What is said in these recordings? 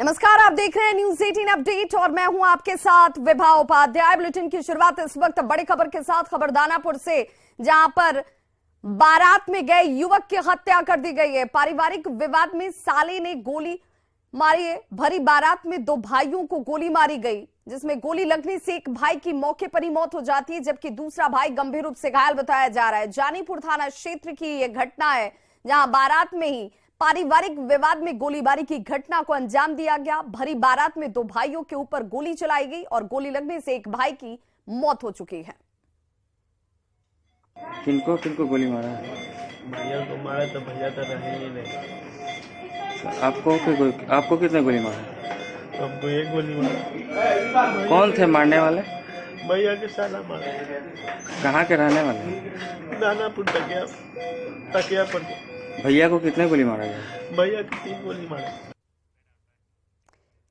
नमस्कार, आप देख रहे हैं न्यूज 18 अपडेट और मैं हूं आपके साथ विभा उपाध्याय। बुलेटिन की शुरुआत इस वक्त बड़ी खबर के साथ खबर दानापुर से, जहां पर बारात में गए युवक की हत्या कर दी गई है। पारिवारिक विवाद में साले ने गोली मारी है। भरी बारात में दो भाइयों को गोली मारी गई, जिसमें गोली लगने से एक भाई की मौके पर ही मौत हो जाती है, जबकि दूसरा भाई गंभीर रूप से घायल बताया जा रहा है। जानीपुर थाना क्षेत्र की यह घटना है, जहां बारात में ही पारिवारिक विवाद में गोलीबारी की घटना को अंजाम दिया गया। भरी बारात में दो भाइयों के ऊपर गोली चलाई गई और गोली लगने से एक भाई की मौत हो चुकी है। किनको किनको गोली मारा? भैया को मारा तो भैया तो रहे ही नहीं। आपको कितने गोली मारा? हमको एक गोली मारा। कौन थे मारने वाले? भैया के साला मारा। कहाँ के रहने वाले? दानापुर तकिया पर। भैया को कितने गोली मारा गया? भैया को 3 गोली मारा।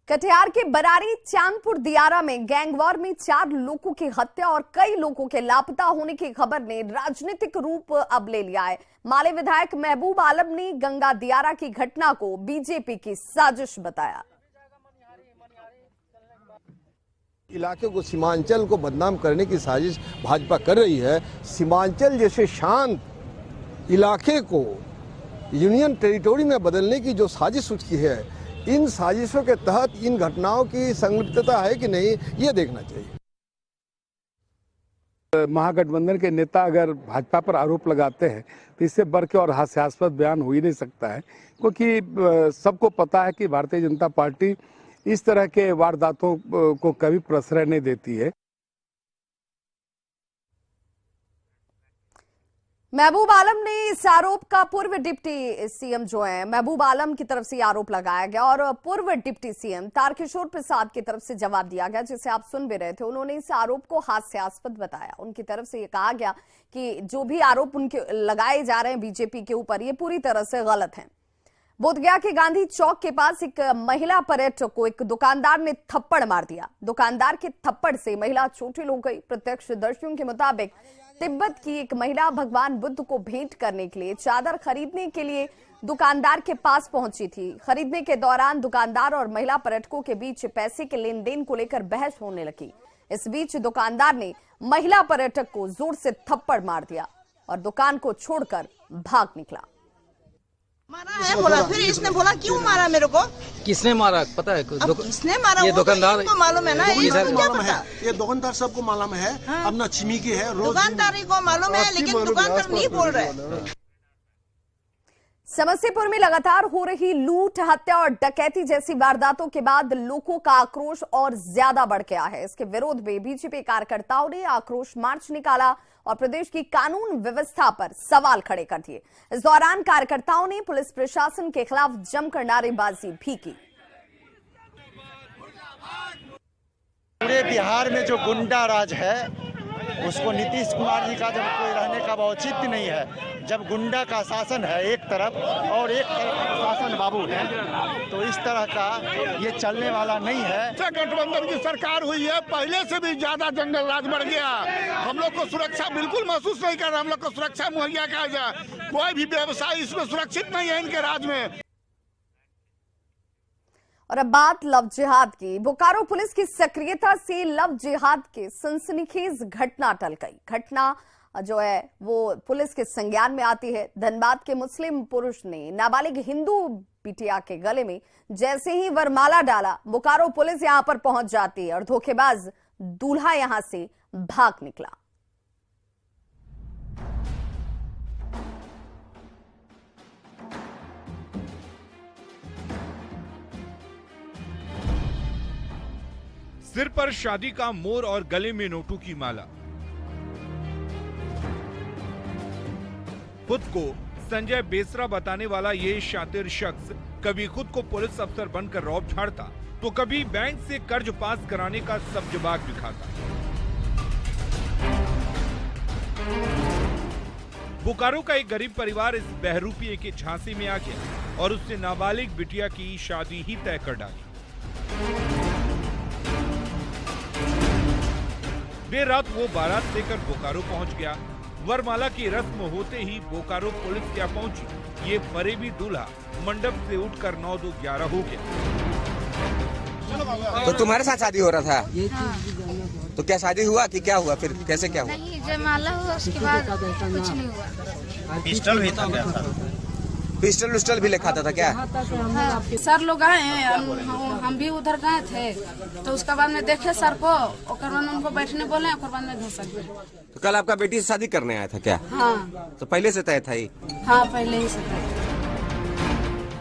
कटिहार के बरारी चांदपुर दियारा में गैंगवार में 4 लोगों की हत्या और कई लोगों के लापता होने की खबर ने राजनीतिक रूप अब ले लिया है। माले विधायक महबूब आलम ने गंगा दियारा की घटना को बीजेपी की साजिश बताया। इलाके को, सीमांचल को बदनाम करने की साजिश भाजपा कर रही है। सीमांचल जैसे शांत इलाके को यूनियन टेरिटोरी में बदलने की जो साजिश की है, इन साजिशों के तहत इन घटनाओं की संलिप्तता है कि नहीं, ये देखना चाहिए। महागठबंधन के नेता अगर भाजपा पर आरोप लगाते हैं तो इससे बढ़ के और हास्यास्पद बयान हो ही नहीं सकता है, क्योंकि सबको पता है कि भारतीय जनता पार्टी इस तरह के वारदातों को कभी प्रश्रय नहीं देती है। महबूब आलम ने इस आरोप का पूर्व डिप्टी सीएम जो है महबूब आलम की तरफ से आरोप लगाया गया और पूर्व डिप्टी सीएम तारकिशोर प्रसाद की तरफ से जवाब दिया गया, जिसे आप सुन भी रहे थे। उन्होंने इस आरोप को हास्यास्पद बताया। उनकी तरफ से ये कहा गया कि जो भी आरोप उनके लगाए जा रहे हैं बीजेपी के ऊपर, ये पूरी तरह से गलत है। बोधगया के गांधी चौक के पास एक महिला पर्यटक को एक दुकानदार ने थप्पड़ मार दिया। दुकानदार के थप्पड़ से महिला चोटिल हो गई। प्रत्यक्षदर्शियों के मुताबिक तिब्बत की एक महिला भगवान बुद्ध को भेंट करने के लिए चादर खरीदने के लिए दुकानदार के पास पहुंची थी। खरीदने के दौरान दुकानदार और महिला पर्यटकों के बीच पैसे के लेन देन को लेकर बहस होने लगी। इस बीच दुकानदार ने महिला पर्यटक को जोर से थप्पड़ मार दिया और दुकान को छोड़कर भाग निकला। मारा है बोला, फिर इसने बोला क्यों मारा मेरे को? किसने मारा पता है? किसने मारा? ये दुकानदार तो मालूम है ना, ये दुकानदार सबको मालूम है। हाँ। अपना छिमी की है, दुकानदारी को मालूम है, लेकिन दुकानदार नहीं बोल रहे। समस्तीपुर में लगातार हो रही लूट, हत्या और डकैती जैसी वारदातों के बाद लोगों का आक्रोश और ज्यादा बढ़ गया है। इसके विरोध में बीजेपी कार्यकर्ताओं ने आक्रोश मार्च निकाला और प्रदेश की कानून व्यवस्था पर सवाल खड़े कर दिए। इस दौरान कार्यकर्ताओं ने पुलिस प्रशासन के खिलाफ जमकर नारेबाजी भी की। पूरे बिहार में जो गुंडा राज है, उसको नीतीश कुमार जी का जब कोई रहने का औचित्य नहीं है। जब गुंडा का शासन है एक तरफ और एक तरफ प्रशासन बाबू है, तो इस तरह का ये चलने वाला नहीं है। गठबंधन की सरकार हुई है, पहले से भी ज्यादा जंगल राज बढ़ गया। हम लोग को सुरक्षा बिल्कुल महसूस नहीं कर रहा। हम लोग को सुरक्षा मुहैया किया जाए, कोई भी व्यवसाय इसमें सुरक्षित नहीं है इनके राज में। और अब बात लव जिहाद की। बोकारो पुलिस की सक्रियता से लव जिहाद के सनसनीखेज घटना टल गई। घटना जो है वो पुलिस के संज्ञान में आती है। धनबाद के मुस्लिम पुरुष ने नाबालिग हिंदू बिटिया के गले में जैसे ही वरमाला डाला, बोकारो पुलिस यहां पर पहुंच जाती है और धोखेबाज दूल्हा यहां से भाग निकला। सिर पर शादी का मोर और गले में नोटों की माला। खुद को संजय बेसरा बताने वाला ये शातिर शख्स कभी खुद को पुलिस अफसर बनकर रौब झाड़ता, तो कभी बैंक से कर्ज पास कराने का सब्जबाग दिखाता। बोकारो का एक गरीब परिवार इस बहरूपिये के झांसे में आ गया और उससे नाबालिग बिटिया की शादी ही तय कर डाली। देर रात वो बारात लेकर बोकारो पहुंच गया। वरमाला की रस्म होते ही बोकारो पुलिस क्या पहुंची। ये फरेबी दूल्हा मंडप से उठकर 9-2-11 हो गया। तो तुम्हारे साथ शादी हो रहा था? तो क्या शादी हुआ कि क्या हुआ, फिर कैसे क्या हुआ? नहीं, जयमाला हुआ उसके बाद कुछ नहीं हुआ। पिस्टल भी था क्या? पिस्टल उस्टल भी लेखा था क्या? हाँ, सर लोग आए हैं, हम भी उधर गए थे, तो उसके बाद में देखे सर को, और बाद में उनको बैठने बोले, और बाद में घुस गए। तो कल आपका बेटी से शादी करने आया था क्या? हाँ। तो पहले से तय था ही? हाँ, पहले ही से तय।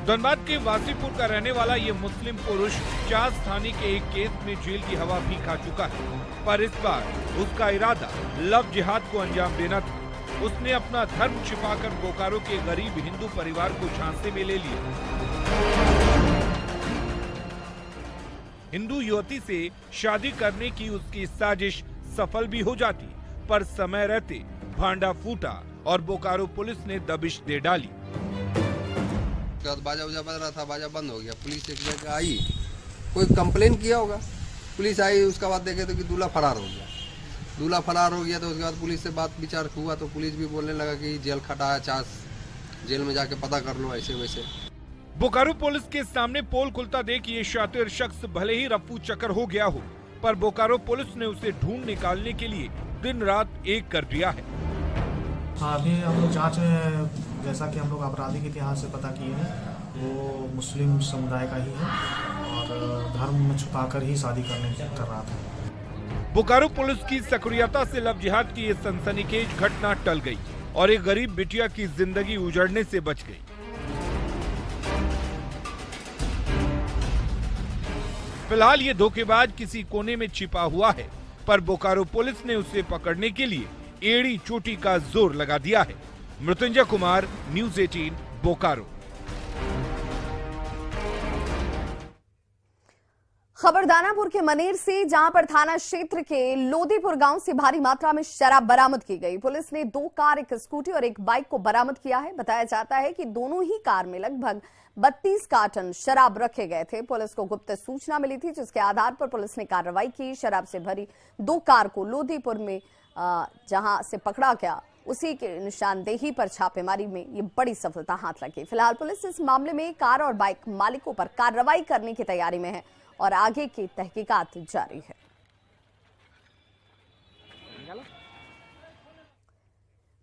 धनबाद के वासीपुर का रहने वाला ये मुस्लिम पुरुष चास थाने के एक केस में जेल की हवा भी खा चुका है, पर इस बार उसका इरादा लव जिहाद को अंजाम देना था। उसने अपना धर्म छिपाकर बोकारो के गरीब हिंदू परिवार को झांसे में ले लिया। हिंदू युवती से शादी करने की उसकी साजिश सफल भी हो जाती, पर समय रहते भांडा फूटा और बोकारो पुलिस ने दबिश दे डाली। बाजा उजा बज रहा था, बाजा बंद हो गया। पुलिस एक जगह आई, कोई कंप्लेन किया होगा, पुलिस आई, उसके बाद देखे तो कि दूल्हा फरार हो गया। दूल्हा फरार हो गया तो उसके बाद पुलिस से बात विचार हुआ, तो पुलिस भी बोलने लगा कि जेल खटा है, चास जेल में जाके पता कर लो, ऐसे वैसे। बोकारो पुलिस के सामने पोल खुलता देख ये शातिर शख्स भले ही रफ्फू चक्कर हो गया हो, पर बोकारो पुलिस ने उसे ढूंढ निकालने के लिए दिन रात एक कर दिया है। हाँ, अभी हम लोग जाँच में, जैसा कि हम लोग आपराधी के इतिहास से पता किए हैं, वो मुस्लिम समुदाय का ही है और धर्म में छुपाकर ही शादी कर रहा था। बोकारो पुलिस की सक्रियता से लव जिहाद की ये सनसनीखेज घटना टल गई और एक गरीब बिटिया की जिंदगी उजड़ने से बच गई। फिलहाल ये धोखेबाज किसी कोने में छिपा हुआ है, पर बोकारो पुलिस ने उसे पकड़ने के लिए एड़ी चोटी का जोर लगा दिया है। मृत्युंजय कुमार, न्यूज़ 18, बोकारो। खबर दानापुर के मनेर से, जहां पर थाना क्षेत्र के लोदीपुर गांव से भारी मात्रा में शराब बरामद की गई। पुलिस ने 2 कार, 1 स्कूटी और 1 बाइक को बरामद किया है। बताया जाता है कि दोनों ही कार में लगभग 32 कार्टन शराब रखे गए थे। पुलिस को गुप्त सूचना मिली थी, जिसके आधार पर पुलिस ने कार्रवाई की। शराब से भरी 2 कार को लोदीपुर में जहां से पकड़ा गया, उसी के निशानदेही पर छापेमारी में ये बड़ी सफलता हाथ लगी। फिलहाल पुलिस इस मामले में कार और बाइक मालिकों पर कार्रवाई करने की तैयारी में है और आगे की तहकीकात जारी है।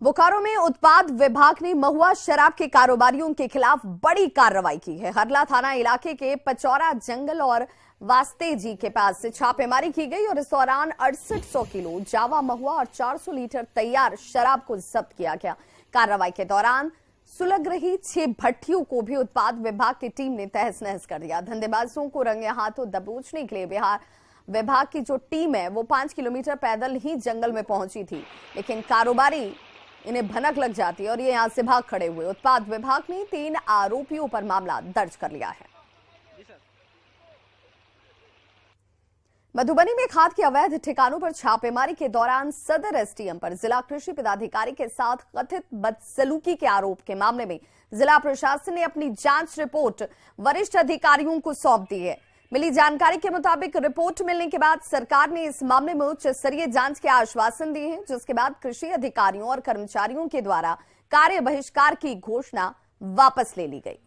बोकारो में उत्पाद विभाग ने महुआ शराब के कारोबारियों के खिलाफ बड़ी कार्रवाई की है। हरला थाना इलाके के पचौरा जंगल और वास्ते जी के पास से छापेमारी की गई और इस दौरान 6800 किलो जावा महुआ और 400 लीटर तैयार शराब को जब्त किया गया। कार्रवाई के दौरान सुलग रही 6 भट्टियों को भी उत्पाद विभाग की टीम ने तहस नहस कर दिया। धंधेबाजों को रंगे हाथों दबोचने के लिए बिहार विभाग की जो टीम है वो 5 किलोमीटर पैदल ही जंगल में पहुंची थी, लेकिन कारोबारी इन्हें भनक लग जाती और ये यहां से भाग खड़े हुए। उत्पाद विभाग ने 3 आरोपियों पर मामला दर्ज कर लिया है। मधुबनी में खाद के अवैध ठिकानों पर छापेमारी के दौरान सदर एसडीएम पर जिला कृषि पदाधिकारी के साथ कथित बदसलूकी के आरोप के मामले में जिला प्रशासन ने अपनी जांच रिपोर्ट वरिष्ठ अधिकारियों को सौंप दी है। मिली जानकारी के मुताबिक रिपोर्ट मिलने के बाद सरकार ने इस मामले में उच्च स्तरीय जांच के आश्वासन दिए हैं, जिसके बाद कृषि अधिकारियों और कर्मचारियों के द्वारा कार्य बहिष्कार की घोषणा वापस ले ली गई।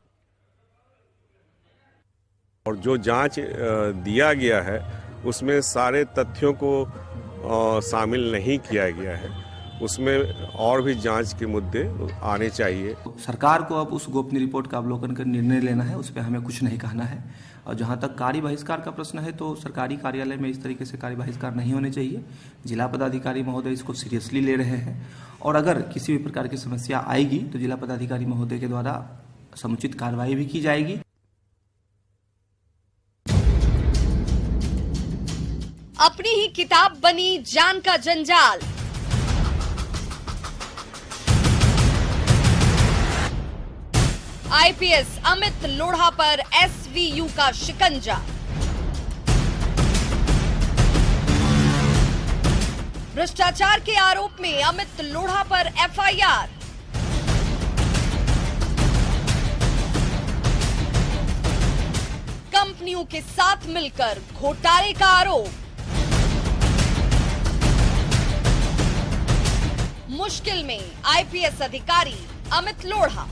और जो जांच दिया गया है उसमें सारे तथ्यों को शामिल नहीं किया गया है, उसमें और भी जांच के मुद्दे आने चाहिए। सरकार को अब उस गोपनीय रिपोर्ट का अवलोकन कर निर्णय लेना है, उस पर हमें कुछ नहीं कहना है। और जहां तक कार्य बहिष्कार का प्रश्न है तो सरकारी कार्यालय में इस तरीके से कार्य बहिष्कार नहीं होने चाहिए। जिला पदाधिकारी महोदय इसको सीरियसली ले रहे हैं और अगर किसी भी प्रकार की समस्या आएगी तो जिला पदाधिकारी महोदय के द्वारा समुचित कार्रवाई भी की जाएगी। अपनी ही किताब बनी जान का जंजाल। आईपीएस अमित लोढ़ा पर एसवीयू का शिकंजा। भ्रष्टाचार के आरोप में अमित लोढ़ा पर एफआईआर। कंपनियों के साथ मिलकर घोटाले का आरोप। मुश्किल में आईपीएस अधिकारी अमित लोढ़ा।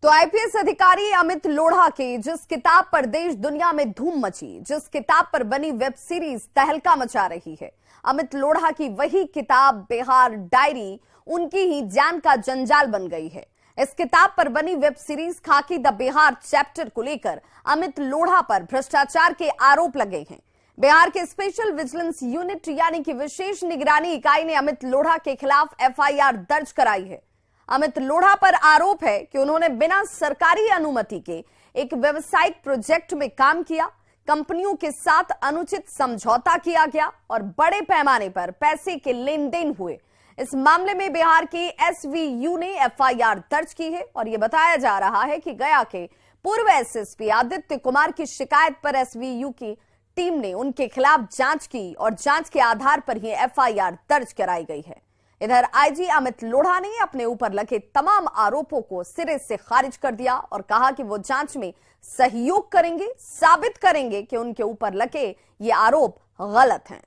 तो आईपीएस अधिकारी अमित लोढ़ा की जिस किताब पर देश दुनिया में धूम मची, जिस किताब पर बनी वेब सीरीज तहलका मचा रही है, अमित लोढ़ा की वही किताब बिहार डायरी उनकी ही जान का जंजाल बन गई है। इस किताब पर बनी वेब सीरीज खाकी द बिहार चैप्टर को लेकर अमित लोढ़ा पर भ्रष्टाचार के आरोप लगे हैं। बिहार के स्पेशल विजिलेंस यूनिट यानी कि विशेष निगरानी इकाई ने अमित लोढ़ा के खिलाफ एफआईआर दर्ज कराई है। अमित लोढ़ा पर आरोप है कि उन्होंने बिना सरकारी अनुमति के एक व्यावसायिक प्रोजेक्ट में काम किया, कंपनियों के साथ अनुचित समझौता किया गया और बड़े पैमाने पर पैसे के लेन देन हुए। इस मामले में बिहार की एसवीयू ने एफआईआर दर्ज की है और यह बताया जा रहा है कि गया के पूर्व एसएसपी आदित्य कुमार की शिकायत पर एसवीयू की टीम ने उनके खिलाफ जांच की और जांच के आधार पर ही एफआईआर दर्ज कराई गई है। इधर आईजी अमित लोढ़ा ने अपने ऊपर लगे तमाम आरोपों को सिरे से खारिज कर दिया और कहा कि वो जांच में सहयोग करेंगे, साबित करेंगे कि उनके ऊपर लगे ये आरोप गलत हैं।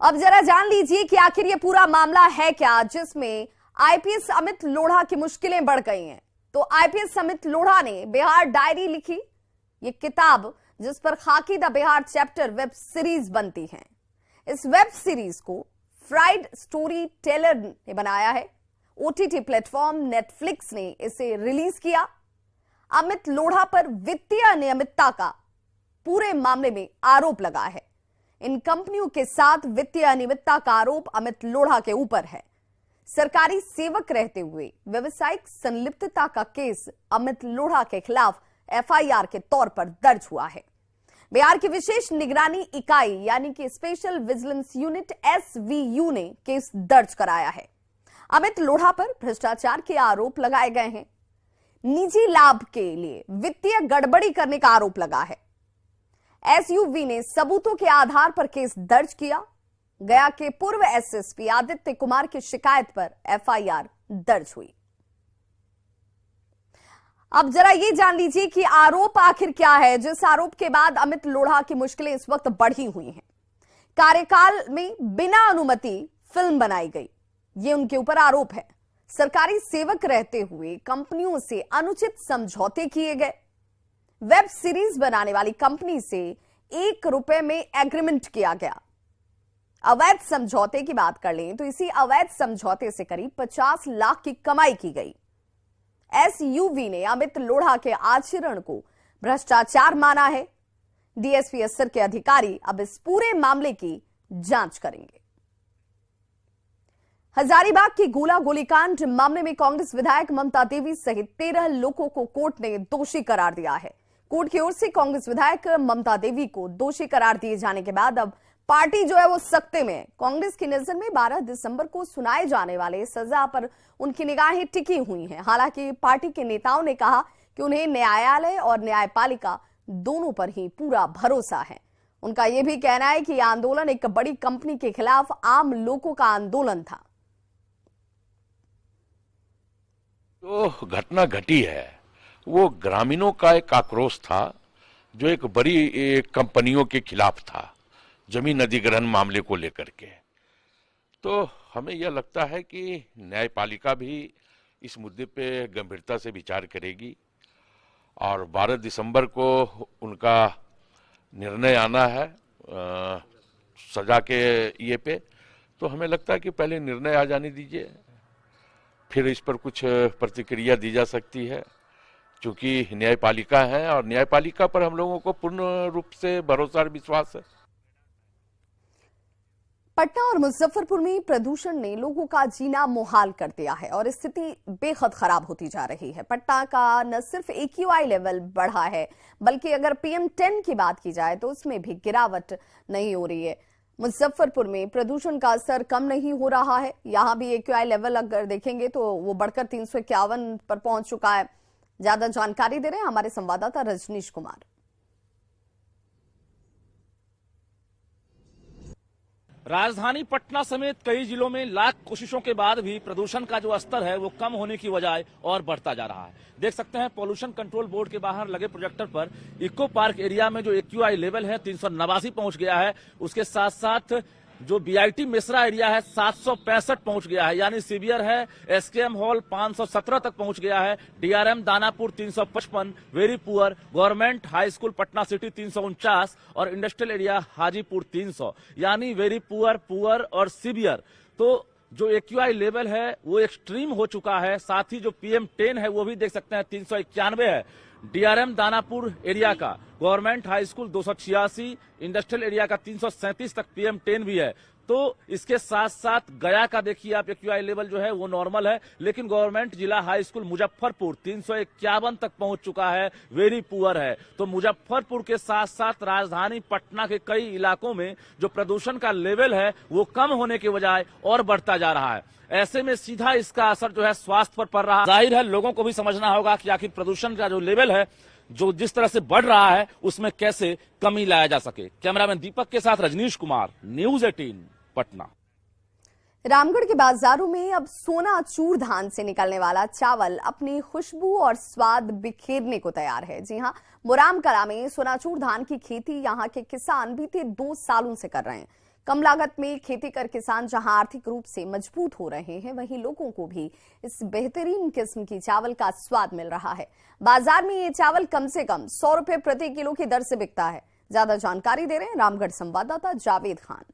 अब जरा जान लीजिए कि आखिर ये पूरा मामला है क्या, जिसमें आईपीएस अमित लोढ़ा की मुश्किलें बढ़ गई हैं। तो आईपीएस अमित लोढ़ा ने बिहार डायरी लिखी, ये किताब जिस पर खाकी the Bihar chapter web series बनती है। इस वेब सीरीज को फ्राइड स्टोरी टेलर ने बनाया है। ओटीटी प्लेटफॉर्म नेटफ्लिक्स ने इसे रिलीज किया। अमित लोढ़ा पर वित्तीय अनियमितता का पूरे मामले में आरोप लगा है। इन कंपनियों के साथ वित्तीय अनियमितता का आरोप अमित लोढ़ा के ऊपर है। सरकारी सेवक रहते हुए व्यवसायिक संलिप्तता का केस अमित लोढ़ा के खिलाफ एफआईआर के तौर पर दर्ज हुआ है। बिहार की विशेष निगरानी इकाई यानी कि स्पेशल विजिलेंस यूनिट एसवीयू ने केस दर्ज कराया है। अमित लोढ़ा पर भ्रष्टाचार के आरोप लगाए गए हैं। निजी लाभ के लिए वित्तीय गड़बड़ी करने का आरोप लगा है। एसयूवी ने सबूतों के आधार पर केस दर्ज किया। गया के पूर्व एसएसपी आदित्य कुमार की शिकायत पर एफआईआर दर्ज हुई। अब जरा ये जान लीजिए कि आरोप आखिर क्या है, जिस आरोप के बाद अमित लोढ़ा की मुश्किलें इस वक्त बढ़ी हुई हैं। कार्यकाल में बिना अनुमति फिल्म बनाई गई, ये उनके ऊपर आरोप है। सरकारी सेवक रहते हुए कंपनियों से अनुचित समझौते किए गए। वेब सीरीज बनाने वाली कंपनी से ₹1 में एग्रीमेंट किया गया। अवैध समझौते की बात कर लें तो इसी अवैध समझौते से करीब 50 लाख की कमाई की गई। एसयूवी ने अमित लोढ़ा के आचरण को भ्रष्टाचार माना है। डीएसपी स्तर के अधिकारी अब इस पूरे मामले की जांच करेंगे। हजारीबाग की गोला गोलीकांड मामले में कांग्रेस विधायक ममता देवी सहित 13 लोगों को कोर्ट ने दोषी करार दिया है। कोर्ट की ओर से कांग्रेस विधायक ममता देवी को दोषी करार दिए जाने के बाद अब पार्टी जो है वो सख्ते में है। कांग्रेस की नजर में 12 दिसंबर को सुनाए जाने वाले सजा पर उनकी निगाहें टिकी हुई हैं। हालांकि पार्टी के नेताओं ने कहा कि उन्हें न्यायालय और न्यायपालिका दोनों पर ही पूरा भरोसा है। उनका यह भी कहना है कि यह आंदोलन एक बड़ी कंपनी के खिलाफ आम लोगों का आंदोलन था। जो घटना घटी है वो ग्रामीणों का एक आक्रोश था, जो एक बड़ी कंपनियों के खिलाफ था जमीन अधिग्रहण मामले को लेकर के। तो हमें यह लगता है कि न्यायपालिका भी इस मुद्दे पे गंभीरता से विचार करेगी और 12 दिसंबर को उनका निर्णय आना है सजा के ये पे। तो हमें लगता है कि पहले निर्णय आ जाने दीजिए, फिर इस पर कुछ प्रतिक्रिया दी जा सकती है, क्योंकि न्यायपालिका है और न्यायपालिका पर हम लोगों को पूर्ण रूप से भरोसा और विश्वास है। पटना और मुजफ्फरपुर में प्रदूषण ने लोगों का जीना मुहाल कर दिया है और स्थिति बेहद खराब होती जा रही है। पटना का न सिर्फ AQI लेवल बढ़ा है, बल्कि अगर PM10 की बात की जाए तो उसमें भी गिरावट नहीं हो रही है। मुजफ्फरपुर में प्रदूषण का असर कम नहीं हो रहा है। यहां भी AQI लेवल अगर देखेंगे तो वो बढ़कर 351 पर पहुंच चुका है। ज्यादा जानकारी दे रहे हैं हमारे संवाददाता रजनीश कुमार। राजधानी पटना समेत कई जिलों में लाख कोशिशों के बाद भी प्रदूषण का जो स्तर है वो कम होने की बजाय और बढ़ता जा रहा है। देख सकते हैं पॉल्यूशन कंट्रोल बोर्ड के बाहर लगे प्रोजेक्टर पर इको पार्क एरिया में जो एक्यूआई लेवल है 389 पहुंच गया है। उसके साथ साथ जो बीआईटी मिश्रा एरिया है 765 पहुंच गया है, यानी सीवियर है। एसकेएम हॉल 517 तक पहुंच गया है। DRM Danapur 355, very poor, government high school Patna city 349 और इंडस्ट्रियल एरिया हाजीपुर 300, यानी वेरी पुअर, पुअर और सीवियर। तो जो एक्यूआई लेवल है वो एक्सट्रीम हो चुका है। साथ ही जो PM10 है वो भी देख सकते हैं 391 है। डीआरएम दानापुर एरिया का, government high school 286, industrial area का 337 तक PM10 भी है। तो इसके साथ साथ गया का देखिए आप एक्यूआई लेवल जो है वो नॉर्मल है, लेकिन गवर्नमेंट जिला हाई स्कूल मुजफ्फरपुर 351 तक पहुंच चुका है, वेरी पुअर है। तो मुजफ्फरपुर के साथ साथ राजधानी पटना के कई इलाकों में जो प्रदूषण का लेवल है वो कम होने के बजाय और बढ़ता जा रहा है। ऐसे में सीधा इसका असर जो है स्वास्थ्य पर पड़ रहा है। जाहिर है लोगों को भी समझना होगा कि आखिर प्रदूषण का जो लेवल है जो जिस तरह से बढ़ रहा है उसमें कैसे कमी लाया जा सके। कैमरामैन दीपक के साथ रजनीश कुमार, न्यूज 18 पटना। रामगढ़ के बाजारों में अब सोना चूर धान से निकलने वाला चावल अपनी खुशबू और स्वाद बिखेरने को तैयार है। जी हां, मुराम कला में सोनाचूर धान की खेती यहां के किसान बीते 2 सालों से कर रहे हैं। कम लागत में खेती कर किसान जहां आर्थिक रूप से मजबूत हो रहे हैं, वहीं लोगों को भी इस बेहतरीन किस्म की चावल का स्वाद मिल रहा है। बाजार में ये चावल कम से कम 100 रुपए प्रति किलो की दर से बिकता है। ज्यादा जानकारी दे रहे हैं रामगढ़ संवाददाता जावेद खान।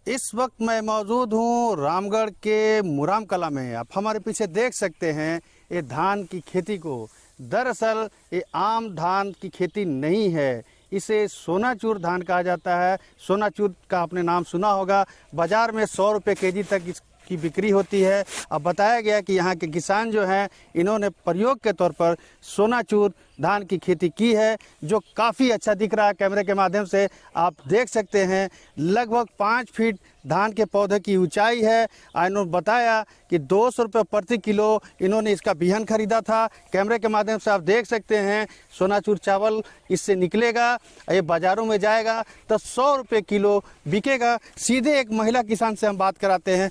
इस वक्त मैं मौजूद हूं रामगढ़ के मुराम कला में। आप हमारे पीछे देख सकते हैं ये धान की खेती को। दरअसल ये आम धान की खेती नहीं है, इसे सोनाचूर धान कहा जाता है। सोनाचूर का आपने नाम सुना होगा। बाजार में 100 रुपये केजी तक इसकी बिक्री होती है। अब बताया गया कि यहाँ के किसान जो हैं इन्होंने प्रयोग के तौर पर सोनाचूर धान की खेती की है, जो काफ़ी अच्छा दिख रहा है। कैमरे के माध्यम से आप देख सकते हैं लगभग 5 फीट धान के पौधे की ऊंचाई है। इन्होंने बताया कि 200 रुपये प्रति किलो इन्होंने इसका बिहन खरीदा था। कैमरे के माध्यम से आप देख सकते हैं सोनाचूर चावल इससे निकलेगा, ये बाज़ारों में जाएगा तो 100 रुपये किलो बिकेगा। सीधे एक महिला किसान से हम बात कराते हैं।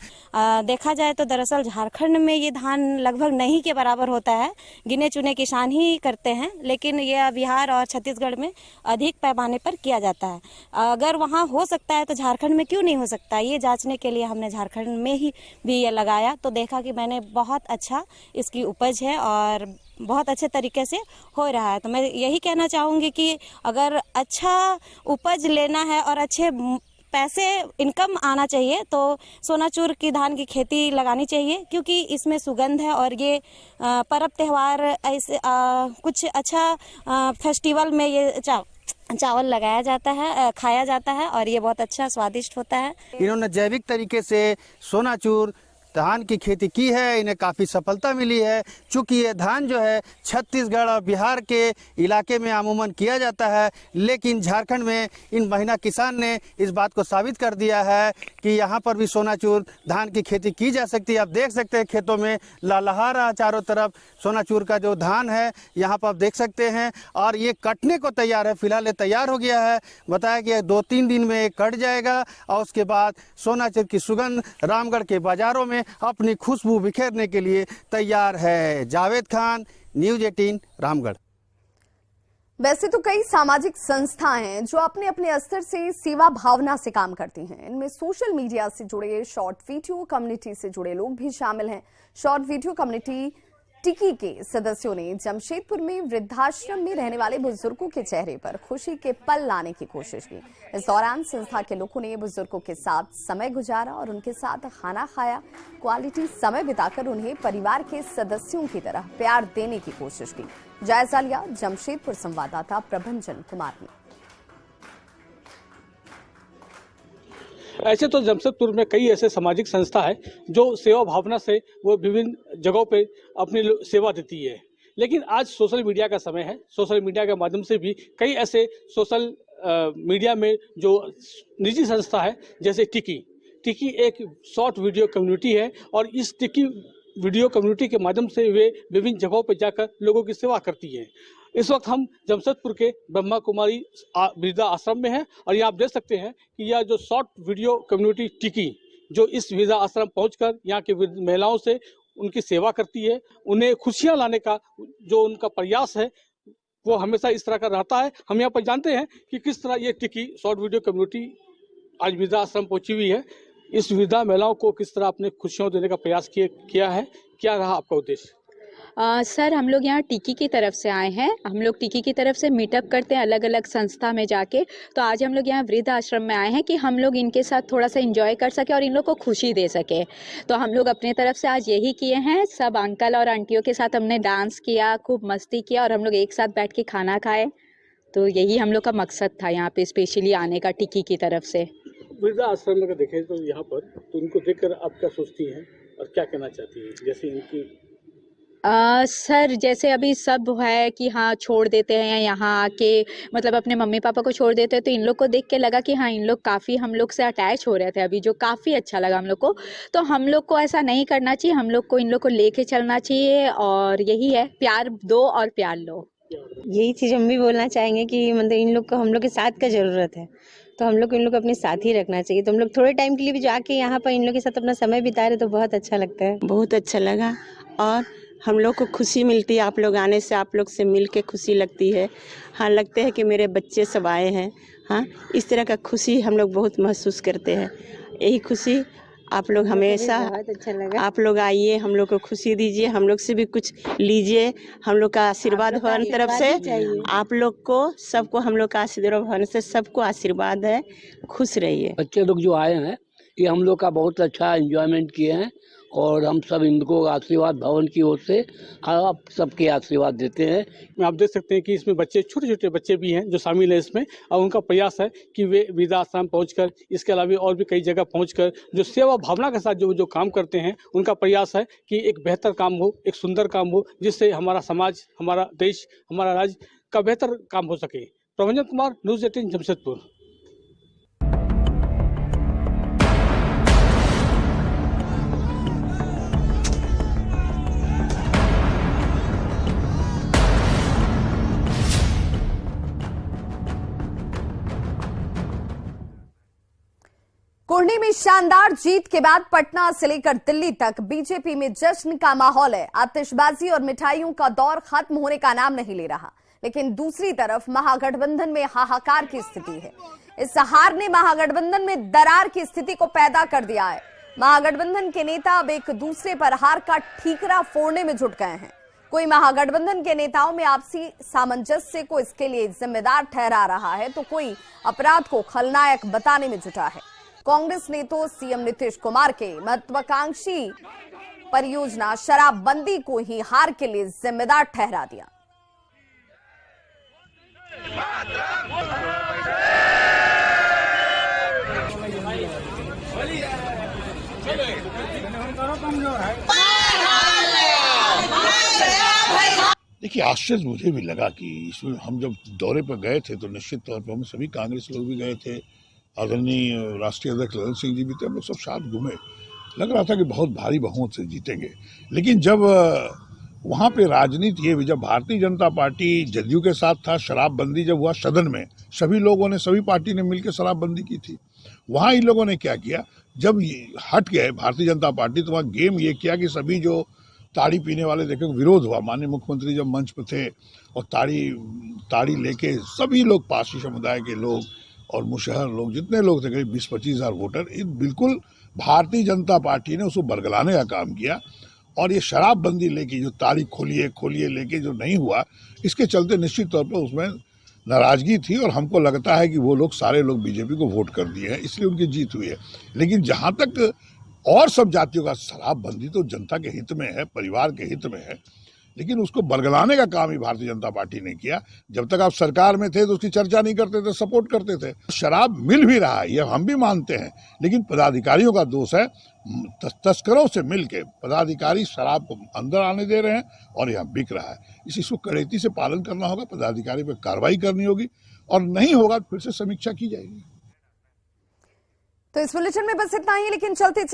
देखा जाए तो दरअसल झारखंड में ये धान लगभग नहीं के बराबर होता है, गिने चुने किसान ही करते हैं, लेकिन ये बिहार और छत्तीसगढ़ में अधिक पैमाने पर किया जाता है। अगर वहाँ हो सकता है तो झारखंड में क्यों नहीं हो सकता, ये जांचने के लिए हमने झारखंड में ही भी ये लगाया तो देखा कि मैंने बहुत अच्छा इसकी उपज है और बहुत अच्छे तरीके से हो रहा है। तो मैं यही कहना चाहूँगी कि अगर अच्छा उपज लेना है और अच्छे पैसे इनकम आना चाहिए तो सोनाचूर की धान की खेती लगानी चाहिए, क्योंकि इसमें सुगंध है और ये पर्व त्यौहार ऐसे कुछ अच्छा फेस्टिवल में ये चावल लगाया जाता है, खाया जाता है और ये बहुत अच्छा स्वादिष्ट होता है। इन्होंने जैविक तरीके से सोनाचूर धान की खेती की है, इन्हें काफ़ी सफलता मिली है। चूँकि ये धान जो है छत्तीसगढ़ और बिहार के इलाके में अमूमन किया जाता है, लेकिन झारखंड में इन महिला किसान ने इस बात को साबित कर दिया है कि यहाँ पर भी सोनाचूर धान की खेती की जा सकती है। आप देख सकते हैं खेतों में लहलहा चारों तरफ सोनाचूर का जो धान है यहाँ पर आप देख सकते हैं, और ये कटने को तैयार है। फिलहाल ये तैयार हो गया है। बताया गया 2-3 दिन में ये कट जाएगा और उसके बाद सोनाचूर की सुगंध रामगढ़ के बाजारों में अपनी खुशबू बिखेरने के लिए तैयार है। जावेद खान, न्यूज 18 रामगढ़। वैसे तो कई सामाजिक संस्थाएं हैं जो अपने अपने स्तर से सेवा भावना से काम करती हैं। इनमें सोशल मीडिया से जुड़े शॉर्ट वीडियो कम्युनिटी से जुड़े लोग भी शामिल हैं। शॉर्ट वीडियो कम्युनिटी टिकी के सदस्यों ने जमशेदपुर में वृद्धाश्रम में रहने वाले बुजुर्गों के चेहरे पर खुशी के पल लाने की कोशिश की। इस दौरान संस्था के लोगों ने बुजुर्गों के साथ समय गुजारा और उनके साथ खाना खाया। क्वालिटी समय बिताकर उन्हें परिवार के सदस्यों की तरह प्यार देने की कोशिश की। जायजा लिया जमशेदपुर संवाददाता प्रभंजन कुमार ने। ऐसे तो जमशेदपुर में कई ऐसे सामाजिक संस्था है जो सेवा भावना से वो विभिन्न जगहों पे अपनी सेवा देती है, लेकिन आज सोशल मीडिया का समय है। सोशल मीडिया के माध्यम से भी कई ऐसे सोशल मीडिया में जो निजी संस्था है, जैसे टिकी एक शॉर्ट वीडियो कम्युनिटी है और इस टिकी वीडियो कम्युनिटी के माध्यम से वे विभिन्न जगहों पर जाकर लोगों की सेवा करती हैं। इस वक्त हम जमशेदपुर के ब्रह्मा कुमारी वृद्धा आश्रम में हैं और यहाँ आप देख सकते हैं कि यह जो शॉर्ट वीडियो कम्युनिटी टिकी जो इस वृद्धा आश्रम पहुंचकर यहाँ के महिलाओं से उनकी सेवा करती है, उन्हें खुशियां लाने का जो उनका प्रयास है वो हमेशा इस तरह का रहता है। हम यहाँ पर जानते हैं कि किस तरह ये टिकी शॉर्ट वीडियो कम्युनिटी आज वृद्धा आश्रम पहुंची हुई है। इस वृद्धा महिलाओं को किस तरह अपने खुशियां देने का प्रयास किया है, क्या रहा आपका उद्देश्य? सर, हम लोग यहाँ टिकी की तरफ से आए हैं। हम लोग टिकी की तरफ से मीटअप करते हैं अलग अलग संस्था में जाके। तो आज हम लोग यहाँ वृद्ध आश्रम में आए हैं कि हम लोग इनके साथ थोड़ा सा एंजॉय कर सके और इन लोग को खुशी दे सके। तो हम लोग अपने तरफ से आज यही किए हैं। सब अंकल और आंटियों के साथ हमने डांस किया, खूब मस्ती किया और हम लोग एक साथ बैठ के खाना खाए। तो यही हम लोग का मकसद था यहाँ पे स्पेशली आने का टिकी की तरफ से। वृद्धा आश्रम में देखें तो यहाँ पर तो उनको देखकर आप क्या सोचती हैं और क्या कहना चाहती हैं? जैसे इनकी सर, जैसे अभी सब है कि हाँ छोड़ देते हैं यहाँ आके, मतलब अपने मम्मी पापा को छोड़ देते हैं, तो इन लोग को देख के लगा कि हाँ इन लोग काफ़ी हम लोग से अटैच हो रहे थे अभी, जो काफ़ी अच्छा लगा हम लोग को। तो हम लोग को ऐसा नहीं करना चाहिए, हम लोग को इन लोग को लेके चलना चाहिए और यही है, प्यार दो और प्यार लो। यही चीज़ हम भी बोलना चाहेंगे कि मतलब इन लोग को हम लोग के साथ का ज़रूरत है, तो हम लोग को इन लोग को अपने साथ ही रखना चाहिए। तो हम लोग थोड़े टाइम के लिए भी जाके यहाँ पर इन लोग के साथ अपना समय बिता रहे तो बहुत अच्छा लगता है। बहुत अच्छा लगा और हम लोग को खुशी मिलती है आप लोग आने से, आप लोग से मिल के खुशी लगती है। हाँ, लगते है कि मेरे बच्चे सब आए हैं। हाँ, इस तरह का खुशी हम लोग बहुत महसूस करते हैं। यही खुशी आप लोग हमेशा, अच्छा लगा। आप लोग आइए, हम लोग को खुशी दीजिए, हम लोग से भी कुछ लीजिए। हम लोग का आशीर्वाद भगवान की तरफ से आप लोग को सबको, हम लोग का आशीर्वाद भगवान से सबको आशीर्वाद है। खुश रहिए। बच्चे लोग जो आए हैं ये हम लोग का बहुत अच्छा एंजॉयमेंट किए हैं और हम सब इनको आशीर्वाद भवन की ओर से आप सबके आशीर्वाद देते हैं। आप देख सकते हैं कि इसमें बच्चे, छोटे छोटे बच्चे भी हैं जो शामिल हैं इसमें, और उनका प्रयास है कि वे वृद्धा आश्रम पहुँचकर, इसके अलावा और भी कई जगह पहुँचकर जो सेवा भावना के साथ जो काम करते हैं, उनका प्रयास है कि एक बेहतर काम हो, एक सुंदर काम हो, जिससे हमारा समाज, हमारा देश, हमारा राज्य का बेहतर काम हो सके। प्रभंजन कुमार, न्यूज़ 18 जमशेदपुर। कुर्नी में शानदार जीत के बाद पटना से लेकर दिल्ली तक बीजेपी में जश्न का माहौल है। आतिशबाजी और मिठाइयों का दौर खत्म होने का नाम नहीं ले रहा, लेकिन दूसरी तरफ महागठबंधन में हाहाकार की स्थिति है। इस हार ने महागठबंधन में दरार की स्थिति को पैदा कर दिया है। महागठबंधन के नेता अब एक दूसरे पर हार का ठीकरा फोड़ने में जुट गए हैं। कोई महागठबंधन के नेताओं में आपसी सामंजस्य को इसके लिए जिम्मेदार ठहरा रहा है, तो कोई अपराध को खलनायक बताने में जुटा है। कांग्रेस ने तो सीएम नीतीश कुमार के महत्वाकांक्षी परियोजना शराबबंदी को ही हार के लिए जिम्मेदार ठहरा दिया। देखिए, आश्चर्य मुझे भी लगा कि इसमें हम जब दौरे पर गए थे तो निश्चित तौर पर हम सभी कांग्रेस लोग भी गए थे, आदरणीय राष्ट्रीय अध्यक्ष ललन सिंह जी भी थे, हम लोग सब साथ घूमे। लग रहा था कि बहुत भारी बहुमत से जीतेंगे, लेकिन जब वहाँ पे राजनीति ये, जब भारतीय जनता पार्टी जदयू के साथ था, शराबबंदी जब हुआ सदन में, सभी लोगों ने, सभी पार्टी ने मिलकर शराबबंदी की थी। वहाँ इन लोगों ने क्या किया, जब हट गए भारतीय जनता पार्टी, तो वहाँ गेम ये किया कि सभी जो ताड़ी पीने वाले देखे, विरोध हुआ। माननीय मुख्यमंत्री जब मंच पर थे और ताड़ी लेके सभी लोग, पारसी समुदाय के लोग और मुशहर लोग, जितने लोग थे, करीब 20-25 हज़ार वोटर, बिल्कुल भारतीय जनता पार्टी ने उसको बरगलाने का काम किया। और ये शराबबंदी लेके जो ताड़ी खोलिए लेके जो नहीं हुआ, इसके चलते निश्चित तौर पर उसमें नाराजगी थी और हमको लगता है कि वो लोग, सारे लोग बीजेपी को वोट कर दिए हैं, इसलिए उनकी जीत हुई है। लेकिन जहाँ तक और सब जातियों का, शराबबंदी तो जनता के हित में है, परिवार के हित में है, लेकिन उसको बरगलाने का काम ही भारतीय जनता पार्टी ने किया। जब तक आप सरकार में थे तो उसकी चर्चा नहीं करते थे, सपोर्ट करते थे। शराब मिल भी रहा है, ये हम भी मानते हैं, लेकिन पदाधिकारियों का दोष है। तस्करों से मिलके पदाधिकारी शराब को अंदर आने दे रहे हैं और यहाँ बिक रहा है। इसको कड़ाई से पालन करना होगा, पदाधिकारी पर कार्रवाई करनी होगी, और नहीं होगा फिर से समीक्षा की जाएगी। तो इस बुलेटिन में बस इतना ही, लेकिन चलते